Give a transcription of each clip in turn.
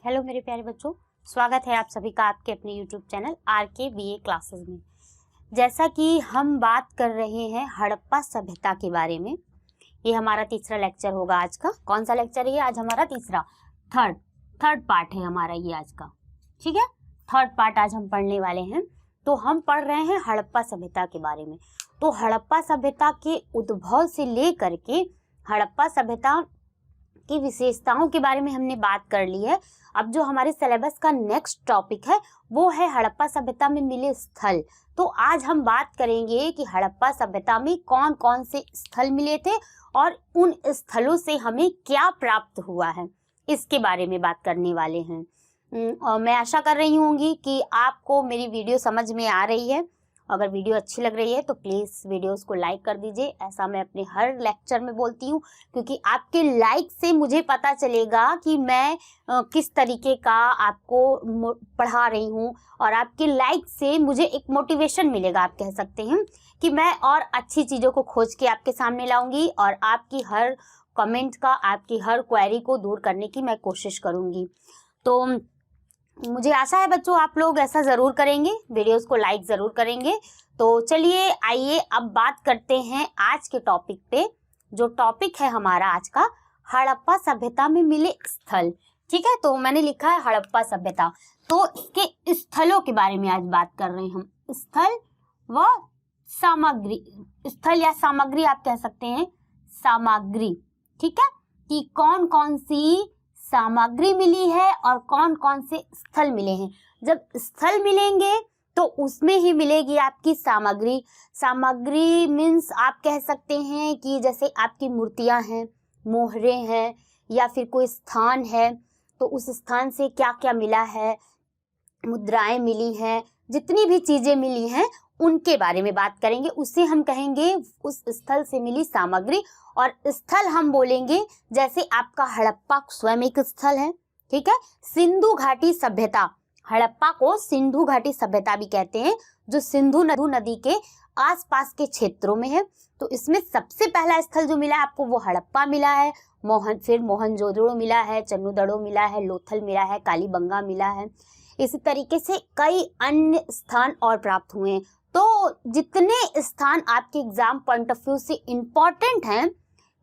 Hello मेरे प्यारे बच्चों, स्वागत है आप सभी का आपके अपने YouTube channel RK BA classes में। जैसा कि हम बात कर रहे हैं हड़प्पा सभ्यता के बारे में, ये हमारा तीसरा लेक्चर होगा आज का। कौन सा लेक्चर है ये? आज हमारा तीसरा थर्ड पार्ट है हमारा ये आज का, ठीक है। थर्ड पार्ट आज हम पढ़ने वाले हैं। तो हम पढ़ रहे हैं हड़प्पा सभ्यता के बारे में। तो हड़प्पा सभ्यता के उद्भव से लेकर के हड़प्पा सभ्यता की विशेषताओं के बारे में हमने बात कर ली है। अब जो हमारे सिलेबस का नेक्स्ट टॉपिक है वो है हड़प्पा सभ्यता में मिले स्थल। तो आज हम बात करेंगे कि हड़प्पा सभ्यता में कौन कौन से स्थल मिले थे और उन स्थलों से हमें क्या प्राप्त हुआ है, इसके बारे में बात करने वाले हैं। और मैं आशा कर रही होंगी कि आपको मेरी वीडियो समझ में आ रही है। अगर वीडियो अच्छी लग रही है तो प्लीज़ वीडियोस को लाइक कर दीजिए। ऐसा मैं अपने हर लेक्चर में बोलती हूँ, क्योंकि आपके लाइक से मुझे पता चलेगा कि मैं किस तरीके का आपको पढ़ा रही हूँ, और आपके लाइक से मुझे एक मोटिवेशन मिलेगा। आप कह सकते हैं कि मैं और अच्छी चीज़ों को खोज के आपके सामने लाऊंगी और आपकी हर कमेंट का, आपकी हर क्वेरी को दूर करने की मैं कोशिश करूँगी। तो मुझे आशा है बच्चों आप लोग ऐसा ज़रूर करेंगे, वीडियोस को लाइक ज़रूर करेंगे। तो चलिए आइए अब बात करते हैं आज के टॉपिक पे। जो टॉपिक है हमारा आज का, हड़प्पा सभ्यता में मिले स्थल, ठीक है। तो मैंने लिखा है हड़प्पा सभ्यता, तो इसके स्थलों के बारे में आज बात कर रहे हैं हम। स्थल व सामग्री, स्थल या सामग्री आप कह सकते हैं, सामग्री, ठीक है, कि कौन कौन सी सामग्री मिली है और कौन कौन से स्थल मिले हैं। जब स्थल मिलेंगे तो उसमें ही मिलेगी आपकी सामग्री। सामग्री मीन्स आप कह सकते हैं कि जैसे आपकी मूर्तियां हैं, मोहरे हैं, या फिर कोई स्थान है तो उस स्थान से क्या क्या मिला है, मुद्राएं मिली हैं, जितनी भी चीजें मिली हैं उनके बारे में बात करेंगे। उससे हम कहेंगे उस स्थल से मिली सामग्री। और स्थल हम बोलेंगे जैसे आपका हड़प्पा स्वयं एक स्थल है, ठीक है। सिंधु घाटी सभ्यता, हड़प्पा को सिंधु घाटी सभ्यता भी कहते हैं, जो सिंधु नदी के आसपास के क्षेत्रों में है। तो इसमें सबसे पहला स्थल जो मिला है आपको वो हड़प्पा मिला है। फिर मोहनजोदड़ो मिला है, चन्नूदड़ो मिला है, लोथल मिला है, कालीबंगा मिला है। इसी तरीके से कई अन्य स्थान और प्राप्त हुए हैं। तो जितने स्थान आपके एग्जाम पॉइंट ऑफ व्यू से इम्पोर्टेंट हैं,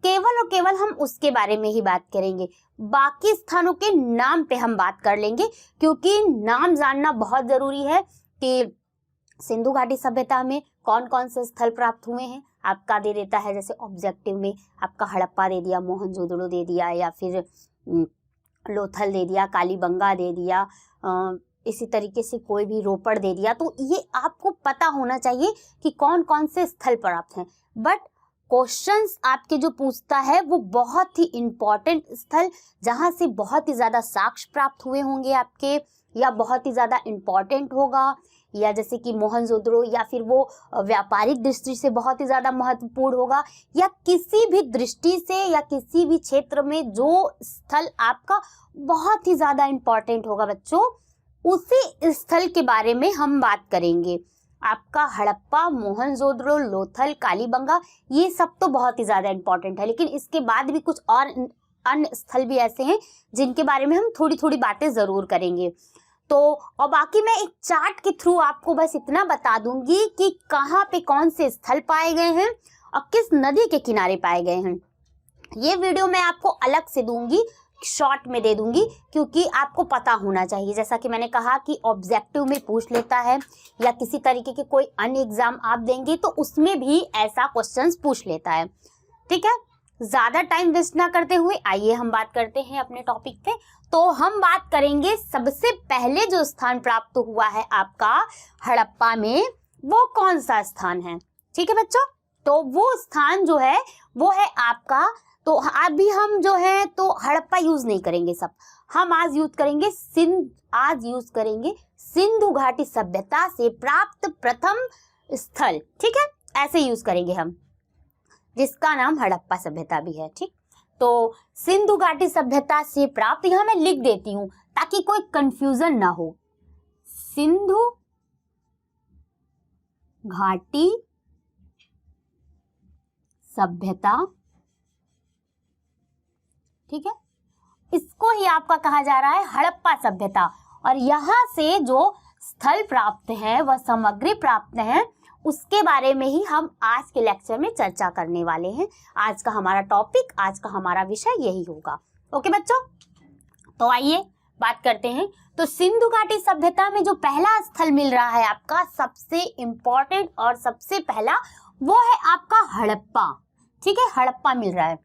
केवल और केवल हम उसके बारे में ही बात करेंगे। बाकी स्थानों के नाम पे हम बात कर लेंगे, क्योंकि नाम जानना बहुत जरूरी है कि सिंधु घाटी सभ्यता में कौन कौन से स्थल प्राप्त हुए हैं। आपका दे देता है, जैसे ऑब्जेक्टिव में आपका हड़प्पा दे दिया, मोहनजोदड़ो दे दिया, या फिर लोथल दे दिया, कालीबंगा दे दिया, इसी तरीके से कोई भी रोपड़ दे दिया। तो ये आपको पता होना चाहिए कि कौन कौन से स्थल प्राप्त हैं। बट क्वेश्चंस आपके जो पूछता है वो बहुत ही इम्पोर्टेंट स्थल, जहां से बहुत ही ज़्यादा साक्ष्य प्राप्त हुए होंगे आपके, या बहुत ही ज़्यादा इम्पोर्टेंट होगा, या जैसे कि मोहनजोदड़ो, या फिर वो व्यापारिक दृष्टि से बहुत ही ज़्यादा महत्वपूर्ण होगा, या किसी भी दृष्टि से या किसी भी क्षेत्र में जो स्थल आपका बहुत ही ज़्यादा इम्पोर्टेंट होगा बच्चों, उसी स्थल के बारे में हम बात करेंगे। आपका हड़प्पा, मोहनजोदड़ो, लोथल, कालीबंगा, ये सब तो बहुत ही ज़्यादा इम्पोर्टेंट है, लेकिन इसके बाद भी कुछ और अन्य स्थल भी ऐसे हैं जिनके बारे में हम थोड़ी थोड़ी बातें ज़रूर करेंगे। तो और बाकी मैं एक चार्ट के थ्रू आपको बस इतना बता दूंगी कि कहाँ पे कौन से स्थल पाए गए हैं और किस नदी के किनारे पाए गए हैं। ये वीडियो मैं आपको अलग से दूंगी, शॉर्ट में दे दूंगी, क्योंकि आपको पता होना चाहिए। जैसा कि मैंने कहा कि ऑब्जेक्टिव में पूछ लेता है, या किसी तरीके के कोई अन्य एग्जाम आप देंगे तो उसमें भी ऐसा क्वेश्चंस पूछ लेता है, ठीक है। ज़्यादा टाइम वेस्ट ना करते हुए आइए हम बात करते हैं अपने टॉपिक पे। तो हम बात करेंगे सबसे पहले जो स्थान प्राप्त हुआ है आपका हड़प्पा में, वो कौन सा स्थान है, ठीक है बच्चों। तो वो स्थान जो है वो है आपका, तो अभी हम जो है तो हड़प्पा यूज नहीं करेंगे, सब हम आज यूज करेंगे सिंधु घाटी सभ्यता से प्राप्त प्रथम स्थल, ठीक है, ऐसे यूज करेंगे हम, जिसका नाम हड़प्पा सभ्यता भी है, ठीक। तो सिंधु घाटी सभ्यता से प्राप्त, यहां मैं लिख देती हूं ताकि कोई कंफ्यूजन ना हो। सिंधु घाटी सभ्यता, ठीक है, इसको ही आपका कहा जा रहा है हड़प्पा सभ्यता। और यहाँ से जो स्थल प्राप्त है, वह सामग्री प्राप्त है, उसके बारे में ही हम आज के लेक्चर में चर्चा करने वाले हैं। आज का हमारा टॉपिक, आज का हमारा विषय यही होगा। ओके बच्चों, तो आइए बात करते हैं। तो सिंधु घाटी सभ्यता में जो पहला स्थल मिल रहा है आपका, सबसे इंपॉर्टेंट और सबसे पहला, वो है आपका हड़प्पा। ठीक है, हड़प्पा मिल रहा है।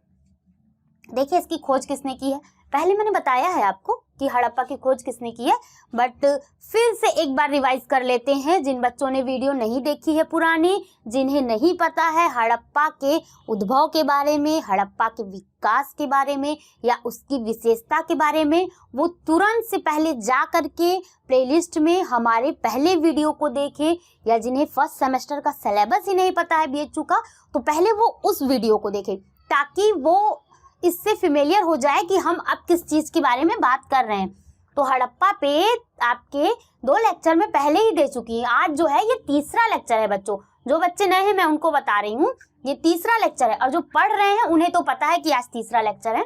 देखिए इसकी खोज किसने की है, पहले मैंने बताया है आपको कि हड़प्पा की खोज किसने की है, बट फिर से एक बार रिवाइज कर लेते हैं जिन बच्चों ने वीडियो नहीं देखी है पुरानी, जिन्हें नहीं पता है हड़प्पा के उद्भव के बारे में, हड़प्पा के विकास के बारे में या उसकी विशेषता के बारे में, वो तुरंत से पहले जा करके प्लेलिस्ट में हमारे पहले वीडियो को देखें, या जिन्हें फर्स्ट सेमेस्टर का सिलेबस ही नहीं पता है BHU का, तो पहले वो उस वीडियो को देखें, ताकि वो इससे फेमिलियर हो जाए कि हम अब किस चीज के बारे में बात कर रहे हैं। तो हड़प्पा पे आपके 2 लेक्चर में पहले ही दे चुकी है। आज जो है ये तीसरा लेक्चर है बच्चों। जो बच्चे नए हैं मैं उनको बता रही हूँ, ये तीसरा लेक्चर है, और जो पढ़ रहे हैं उन्हें तो पता है कि आज तीसरा लेक्चर है।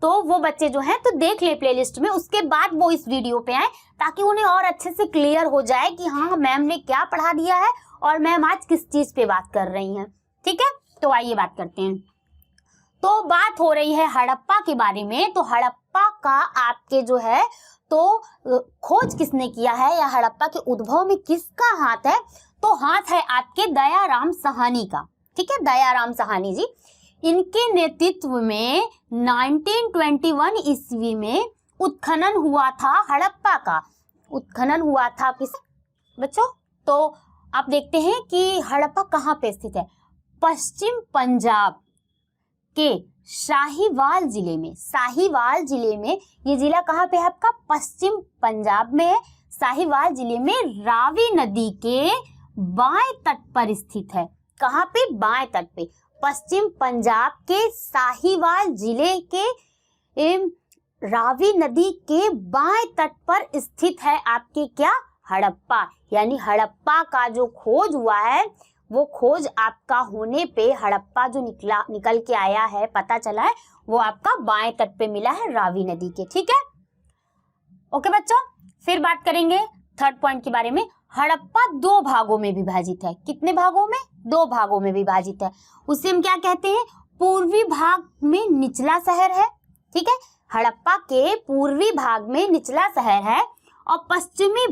तो वो बच्चे जो हैं तो देख ले प्लेलिस्ट में, उसके बाद वो इस वीडियो पे आए, ताकि उन्हें और अच्छे से क्लियर हो जाए कि हाँ मैम ने क्या पढ़ा दिया है और मैम आज किस चीज पे बात कर रही हैं। ठीक है, तो आइए बात करते हैं। तो बात हो रही है हड़प्पा के बारे में। तो हड़प्पा का आपके जो है तो खोज किसने किया है, या हड़प्पा के उद्भव में किसका हाथ है, तो हाथ है आपके दयाराम साहनी का। ठीक है, दयाराम साहनी जी, इनके नेतृत्व में 1921 ईस्वी में उत्खनन हुआ था हड़प्पा का। उत्खनन हुआ था किस बच्चों, तो आप देखते हैं कि हड़प्पा कहाँ पे स्थित है, पश्चिम पंजाब के साहिवाल जिले में। साहिवाल जिले में, ये जिला कहाँ पे है आपका, पश्चिम पंजाब में है। साहिवाल जिले में रावी नदी के बाएं तट पर स्थित है। कहाँ पे, बाएं तट पे। पश्चिम पंजाब के साहिवाल जिले के रावी नदी के बाएं तट पर स्थित है आपके क्या, हड़प्पा। यानी हड़प्पा का जो खोज हुआ है, वो खोज आपका होने पे हड़प्पा जो निकल के आया है, पता चला है, वो आपका बाएं तट पे मिला है रावी नदी के। ठीक है, ओके बच्चों, फिर बात करेंगे थर्ड पॉइंट के बारे में। हड़प्पा 2 भागों में विभाजित है। कितने भागों में, 2 भागों में विभाजित है। उसे हम क्या कहते हैं, पूर्वी भाग में निचला शहर है। ठीक है, हड़प्पा के पूर्वी भाग में निचला शहर है, और पश्चिमी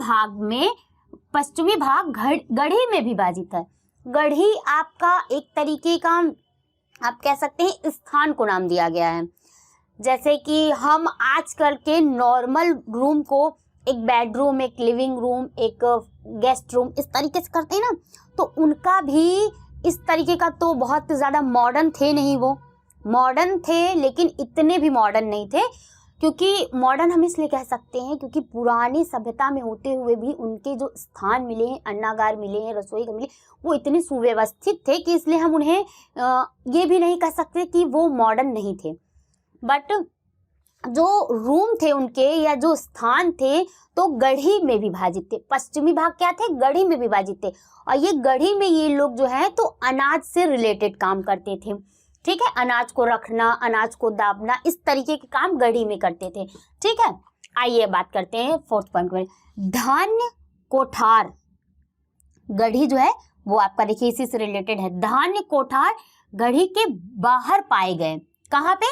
भाग गढ़ी में विभाजित है। गढ़ी आपका एक तरीके का आप कह सकते हैं स्थान को नाम दिया गया है। जैसे कि हम आजकल के नॉर्मल रूम को एक बेडरूम, एक लिविंग रूम, एक गेस्ट रूम इस तरीके से करते हैं ना, तो उनका भी इस तरीके का तो बहुत ज़्यादा मॉडर्न थे नहीं। वो मॉडर्न थे लेकिन इतने भी मॉडर्न नहीं थे, क्योंकि मॉडर्न हम इसलिए कह सकते हैं क्योंकि पुरानी सभ्यता में होते हुए भी उनके जो स्थान मिले हैं, अन्नागार मिले हैं, रसोई घर मिले, वो इतने सुव्यवस्थित थे कि इसलिए हम उन्हें ये भी नहीं कह सकते कि वो मॉडर्न नहीं थे। बट जो रूम थे उनके या जो स्थान थे तो गढ़ी में विभाजित थे। पश्चिमी भाग क्या थे, गढ़ी में विभाजित थे। और ये गढ़ी में ये लोग जो है तो अनाज से रिलेटेड काम करते थे। ठीक है, अनाज को रखना, अनाज को दाबना, इस तरीके के काम गढ़ी में करते थे। ठीक है, आइए बात करते हैं फोर्थ पॉइंट में, धान्य कोठार। गढ़ी जो है वो आपका देखिए इसी से रिलेटेड है। धान्य कोठार गढ़ी के बाहर पाए गए। कहाँ पे,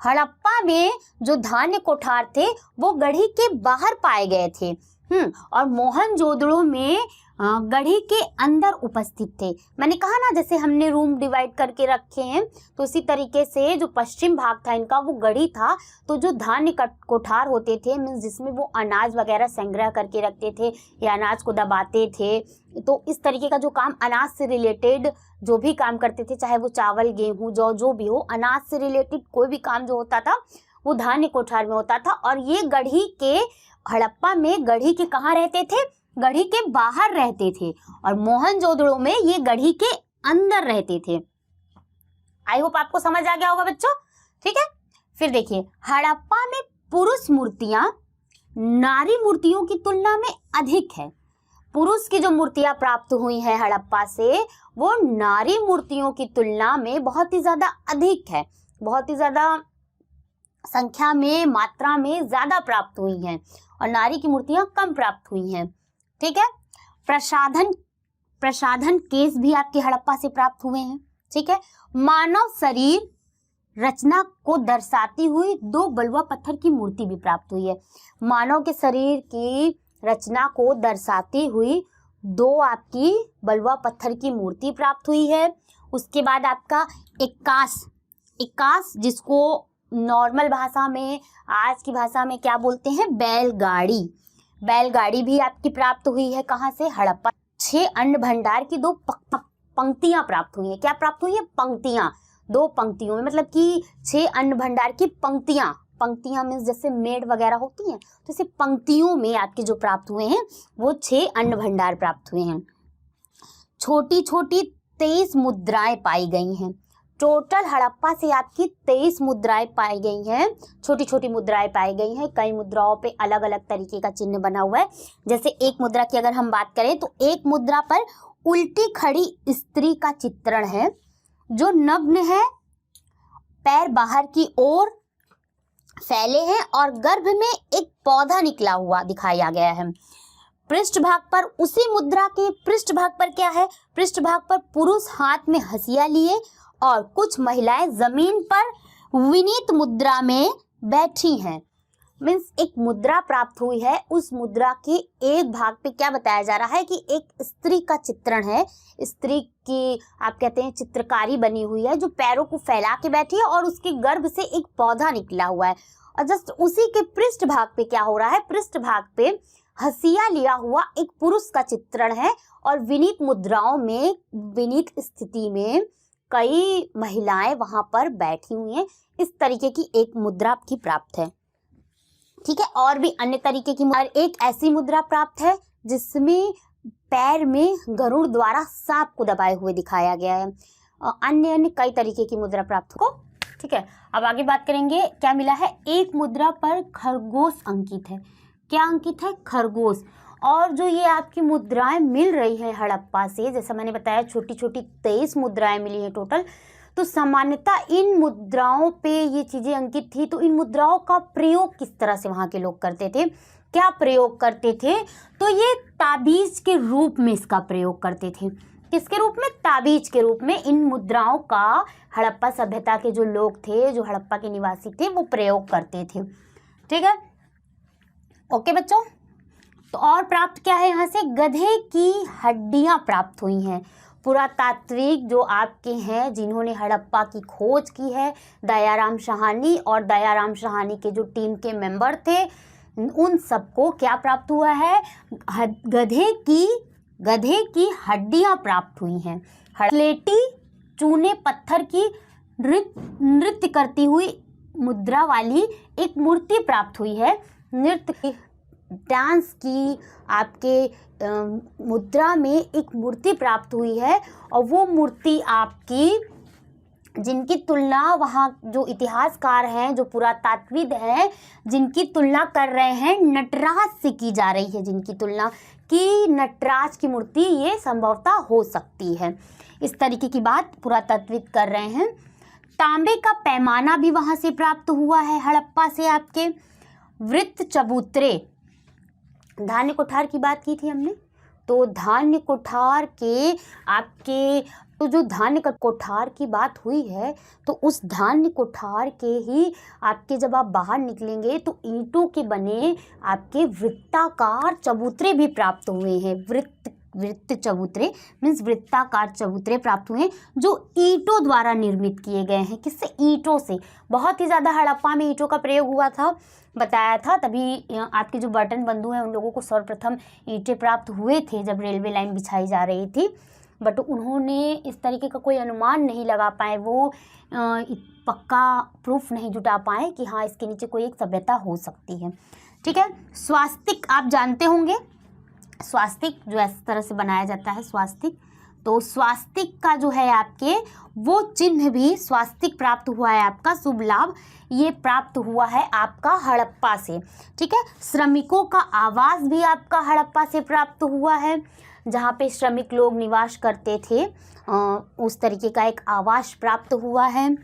हड़प्पा में जो धान्य कोठार थे वो गढ़ी के बाहर पाए गए थे। और मोहनजोदड़ो में गढ़ी के अंदर उपस्थित थे। मैंने कहा ना, जैसे हमने रूम डिवाइड करके रखे हैं, तो इसी तरीके से जो पश्चिम भाग था इनका वो गढ़ी था। तो जो धान्य कोठार होते थे, मीन्स जिसमें वो अनाज वगैरह संग्रह करके रखते थे या अनाज को दबाते थे, तो इस तरीके का जो काम अनाज से रिलेटेड जो भी काम करते थे, चाहे वो चावल, गेहूँ, जौ जो भी हो, अनाज से रिलेटेड कोई भी काम जो होता था वो धान्य कोठार में होता था। और ये गढ़ी के, हड़प्पा में गढ़ी के कहाँ रहते थे, गढ़ी के बाहर रहते थे, और मोहनजोदड़ो में ये गढ़ी के अंदर रहते थे। आई होप आपको समझ आ गया होगा बच्चों। ठीक है, फिर देखिए हड़प्पा में पुरुष मूर्तियां नारी मूर्तियों की तुलना में अधिक है। पुरुष की जो मूर्तियां प्राप्त हुई हैं हड़प्पा से, वो नारी मूर्तियों की तुलना में बहुत ही ज्यादा अधिक है, बहुत ही ज्यादा संख्या में, मात्रा में ज्यादा प्राप्त हुई हैं और नारी की मूर्तियां कम प्राप्त हुई हैं। ठीक है। प्रसाधन केस भी आपके हड़प्पा से प्राप्त हुए हैं। ठीक है। मानव शरीर रचना को दर्शाती हुई 2 बलुआ पत्थर की मूर्ति भी प्राप्त हुई है। मानव के शरीर की रचना को दर्शाती हुई 2 आपकी बलुआ पत्थर की मूर्ति प्राप्त हुई है। उसके बाद आपका इक्कास जिसको नॉर्मल भाषा में, आज की भाषा में क्या बोलते हैं, बैलगाड़ी भी आपकी प्राप्त हुई है। कहाँ से? हड़प्पा। 6 अन्न भंडार की 2 पंक्तियां प्राप्त हुई है। क्या प्राप्त हुई है? पंक्तियां। 2 पंक्तियों में, मतलब कि 6 अन्न भंडार की पंक्तियां मीन्स जैसे मेड़ वगैरह होती हैं, तो इसे पंक्तियों में आपके जो प्राप्त हुए हैं वो 6 अन्न भंडार प्राप्त हुए हैं। छोटी छोटी 23 मुद्राएं पाई गई हैं। टोटल हड़प्पा से आपकी 23 मुद्राएं पाई गई हैं, छोटी छोटी मुद्राएं पाई गई हैं। कई मुद्राओं पे अलग अलग तरीके का चिन्ह बना हुआ है। जैसे एक मुद्रा की अगर हम बात करें तो एक मुद्रा पर उल्टी खड़ी स्त्री का चित्रण है जो नग्न है, पैर बाहर की ओर फैले हैं और गर्भ में एक पौधा निकला हुआ दिखाया गया है। पृष्ठभाग पर, उसी मुद्रा के पृष्ठभाग पर क्या है? पृष्ठभाग पर पुरुष हाथ में हंसिया लिए और कुछ महिलाएं जमीन पर विनीत मुद्रा में बैठी हैं। मीन्स एक मुद्रा प्राप्त हुई है, उस मुद्रा के एक भाग पे क्या बताया जा रहा है कि एक स्त्री का चित्रण है। स्त्री की आप कहते हैं चित्रकारी बनी हुई है जो पैरों को फैला के बैठी है और उसके गर्भ से एक पौधा निकला हुआ है। और जस्ट उसी के पृष्ठ भाग पे क्या हो रहा है? पृष्ठ भाग पे हंसिया लिया हुआ एक पुरुष का चित्रण है और विनीत मुद्राओं में, विनीत स्थिति में कई महिलाएं वहां पर बैठी हुई हैं। इस तरीके की एक मुद्रा आपकी प्राप्त है। ठीक है। और भी अन्य तरीके की, एक ऐसी मुद्रा प्राप्त है जिसमें पैर में गरुड़ द्वारा सांप को दबाए हुए दिखाया गया है। अन्य कई तरीके की मुद्रा प्राप्त हो। ठीक है। अब आगे बात करेंगे। क्या मिला है? एक मुद्रा पर खरगोश अंकित है। क्या अंकित है? खरगोश। और जो ये आपकी मुद्राएं मिल रही हैं हड़प्पा से, जैसा मैंने बताया छोटी छोटी 23 मुद्राएं मिली हैं टोटल। तो सामान्यतः इन मुद्राओं पे ये चीजें अंकित थी, तो इन मुद्राओं का प्रयोग किस तरह से वहां के लोग करते थे, क्या प्रयोग करते थे? तो ये ताबीज के रूप में इसका प्रयोग करते थे। किसके रूप में? ताबीज के रूप में इन मुद्राओं का हड़प्पा सभ्यता के जो लोग थे, जो हड़प्पा के निवासी थे, वो प्रयोग करते थे। ठीक है। ओके बच्चों। तो और प्राप्त क्या है यहाँ से? गधे की हड्डियां प्राप्त हुई हैं। पुरातात्विक जो आपके हैं जिन्होंने हड़प्पा की खोज की है, दयाराम साहनी और दयाराम साहनी के जो टीम के मेंबर थे, उन सबको क्या प्राप्त हुआ है? गधे की हड्डियां प्राप्त हुई हैं। स्लेटी चूने पत्थर की नृत्य करती हुई मुद्रा वाली एक मूर्ति प्राप्त हुई है। नृत्य की, डांस की आपके मुद्रा में एक मूर्ति प्राप्त हुई है और वो मूर्ति आपकी, जिनकी तुलना वहाँ जो इतिहासकार हैं, जो पुरातात्विद हैं, जिनकी तुलना कर रहे हैं नटराज से की जा रही है, जिनकी तुलना कि नटराज की मूर्ति ये संभवतः हो सकती है। इस तरीके की बात पुरातात्विद कर रहे हैं। तांबे का पैमाना भी वहाँ से प्राप्त हुआ है हड़प्पा से आपके। वृत्त चबूतरे, धान्य कोठार की बात की थी हमने, तो धान्य कोठार के आपके, तो जो धान्य का कोठार की बात हुई है, तो उस धान्य कोठार के ही आपके जब आप बाहर निकलेंगे तो ईंटों के बने आपके वृत्ताकार चबूतरे भी प्राप्त हुए हैं। वृत्त चबूतरे मीन्स वृत्ताकार चबूतरे प्राप्त हुए हैं जो ईंटों द्वारा निर्मित किए गए हैं। किससे? ईंटों से। बहुत ही ज़्यादा हड़प्पा में ईंटों का प्रयोग हुआ था, बताया था। तभी आपके जो बर्तन बंधु हैं उन लोगों को सर्वप्रथम ईंटें प्राप्त हुए थे जब रेलवे लाइन बिछाई जा रही थी, बट उन्होंने इस तरीके का कोई अनुमान नहीं लगा पाए, वो पक्का प्रूफ नहीं जुटा पाए कि हाँ इसके नीचे कोई एक सभ्यता हो सकती है। ठीक है। स्वास्तिक आप जानते होंगे, स्वास्तिक जो इस तरह से बनाया जाता है स्वास्तिक, तो स्वास्तिक का जो है आपके वो चिन्ह भी स्वास्तिक प्राप्त हुआ है आपका, शुभ लाभ ये प्राप्त हुआ है आपका हड़प्पा से। ठीक है। श्रमिकों का आवास भी आपका हड़प्पा से प्राप्त हुआ है, जहाँ पे श्रमिक लोग निवास करते थे, उस तरीके का एक आवास प्राप्त हुआ है।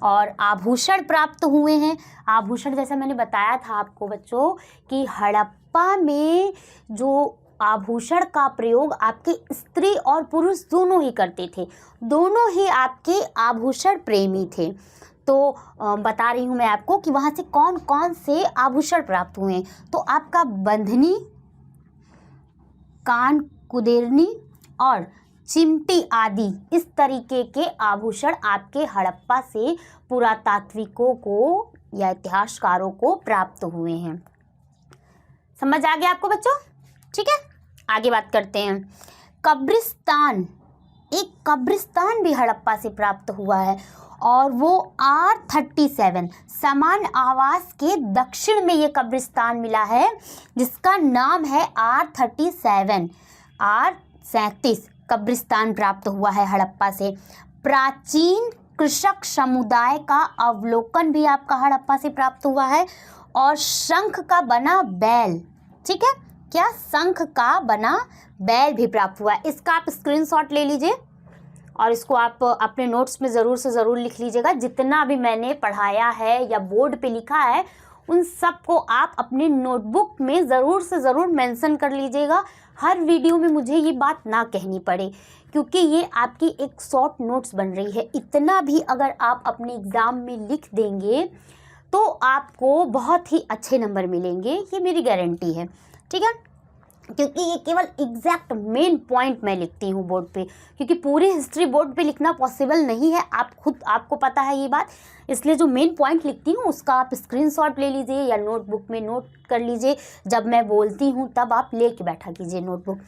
और आभूषण प्राप्त हुए हैं। आभूषण जैसा मैंने बताया था आपको बच्चों कि हड़प्पा में जो आभूषण का प्रयोग आपके स्त्री और पुरुष दोनों ही करते थे, दोनों ही आपके आभूषण प्रेमी थे। तो बता रही हूँ मैं आपको कि वहाँ से कौन कौन से आभूषण प्राप्त हुए हैं। तो आपका बंधनी, कान कुदेरनी और चिमटी आदि इस तरीके के आभूषण आपके हड़प्पा से पुरातात्विकों को या इतिहासकारों को प्राप्त हुए हैं। समझ आ गया आपको बच्चों? ठीक है, आगे बात करते हैं। कब्रिस्तान, एक कब्रिस्तान भी हड़प्पा से प्राप्त हुआ है और वो R37 समान आवास के दक्षिण में ये कब्रिस्तान मिला है जिसका नाम है R37 कब्रिस्तान प्राप्त हुआ है हड़प्पा से। प्राचीन कृषक समुदाय का अवलोकन भी आपका हड़प्पा से प्राप्त हुआ है और शंख का बना बैल, ठीक है, क्या शंख का बना बैल भी प्राप्त हुआ है। इसका आप स्क्रीनशॉट ले लीजिए और इसको आप अपने नोट्स में ज़रूर से ज़रूर लिख लीजिएगा। जितना भी मैंने पढ़ाया है या बोर्ड पे लिखा है उन सब को आप अपने नोटबुक में ज़रूर से ज़रूर मेंशन कर लीजिएगा। हर वीडियो में मुझे ये बात ना कहनी पड़े क्योंकि ये आपकी एक शॉर्ट नोट्स बन रही है। इतना भी अगर आप अपने एग्ज़ाम में लिख देंगे तो आपको बहुत ही अच्छे नंबर मिलेंगे, ये मेरी गारंटी है। ठीक है, क्योंकि ये केवल एग्जैक्ट मेन पॉइंट मैं लिखती हूँ बोर्ड पे, क्योंकि पूरी हिस्ट्री बोर्ड पे लिखना पॉसिबल नहीं है, आपको पता है ये बात। इसलिए जो मेन पॉइंट लिखती हूँ उसका आप स्क्रीनशॉट ले लीजिए या नोटबुक में नोट कर लीजिए। जब मैं बोलती हूँ तब आप लेके बैठा कीजिए नोटबुक।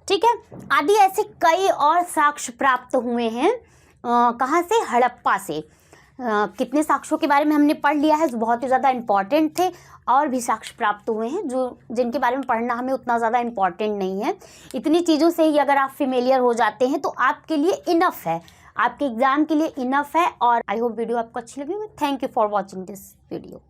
ठीक है, आदि ऐसे कई और साक्ष्य प्राप्त हुए हैं। कहाँ से? हड़प्पा से। कितने साक्ष्यों के बारे में हमने पढ़ लिया है जो बहुत ही ज़्यादा इम्पॉर्टेंट थे, और भी साक्ष्य प्राप्त हुए हैं जिनके बारे में पढ़ना हमें उतना ज़्यादा इम्पॉर्टेंट नहीं है। इतनी चीज़ों से ही अगर आप फेमिलियर हो जाते हैं तो आपके लिए इनफ है, आपके एग्ज़ाम के लिए इनफ है। और आई होप वीडियो आपको अच्छी लगी। Thank you for watching this video.